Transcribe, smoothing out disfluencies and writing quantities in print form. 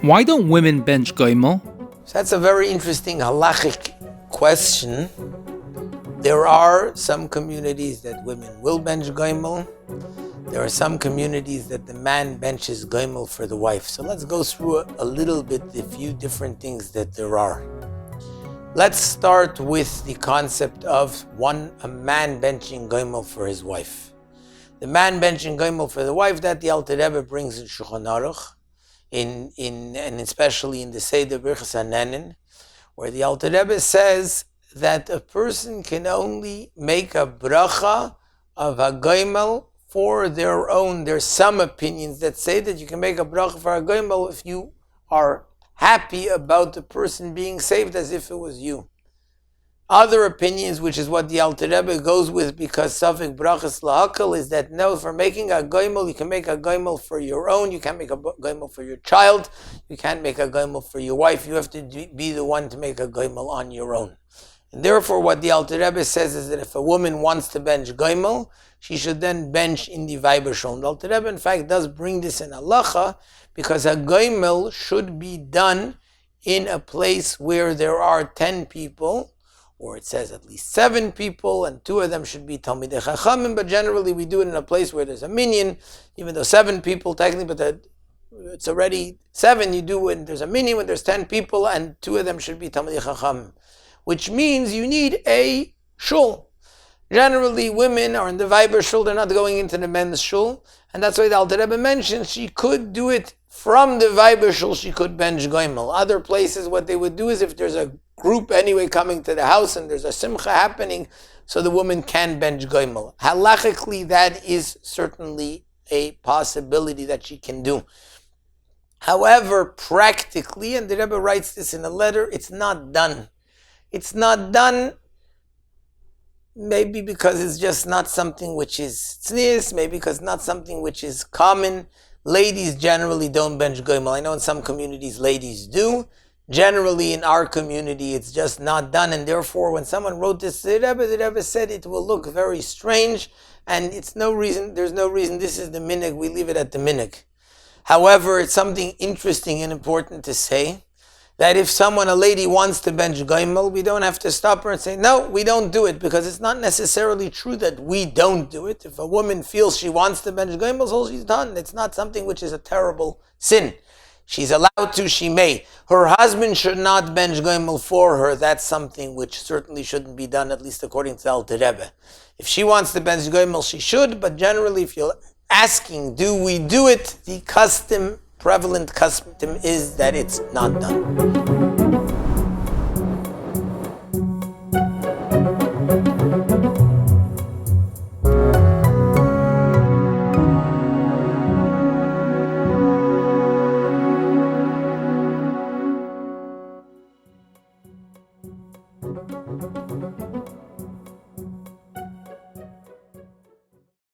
Why don't women bench Gomel? So that's a very interesting halachic question. There are some communities that women will bench Gomel. There are some communities that the man benches Gomel for the wife. So let's go through a little bit the few different things that there are. Let's start with the concept of a man benching Gomel for his wife. The man benching Gomel for the wife, that the Alter Rebbe brings in Shulchan Aruch, and especially in the Seder Birchas Hanenin, where the Alter Rebbe says that a person can only make a bracha of a Gomel for their own. There's some opinions that say that you can make a bracha for a Gomel if you are happy about the person being saved as if it was you. Other opinions, which is what the Alter Rebbe goes with, because Safek Brachas Lahakal, is that no, for making a Gomel, you can make a Gomel for your own, you can't make a Gomel for your child, you can't make a Gomel for your wife, you have to be the one to make a Gomel on your own. And therefore what the Alter Rebbe says is that if a woman wants to bench Gomel, she should then bench in the Weibershul. The Alter Rebbe in fact does bring this in halacha, because a Gomel should be done in a place where there are 10 people, or it says at least 7 people, and 2 of them should be Talmidei Chachamim, but generally we do it in a place where there's a minyan, even though 7 people technically, but it's already 7, you do when there's a minyan, when there's 10 people, and 2 of them should be Talmidei Chachamim, which means you need a shul. Generally, women are in the Weiber shul, they're not going into the men's shul, and that's why the Alter Rebbe mentions she could do it from the Weiber shul, she could bench Gomel. Other places, what they would do is if there's a group anyway coming to the house and there's a simcha happening, so the woman can bench Gomel. Halachically, that is certainly a possibility that she can do. However, practically, and the Rebbe writes this in a letter, it's not done. It's not done maybe because it's just not something which is tznius, maybe because not something which is common. Ladies generally don't bench Gomel. I know in some communities ladies do. Generally in our community it's just not done, and therefore when someone wrote this to the Rebbe said it will look very strange, and there's no reason, this is the minhag, we leave it at the minhag. However, it's something interesting and important to say, that if a lady wants to bench Gomel, we don't have to stop her and say, no, we don't do it, because it's not necessarily true that we don't do it. If a woman feels she wants to bench Gomel, so she's done. It's not something which is a terrible sin. She's allowed to, she may. Her husband should not bench Gomel for her. That's something which certainly shouldn't be done, at least according to the Alter Rebbe. If she wants to bench Gomel, she should, but generally if you're asking, do we do it, the prevalent custom is that it's not done.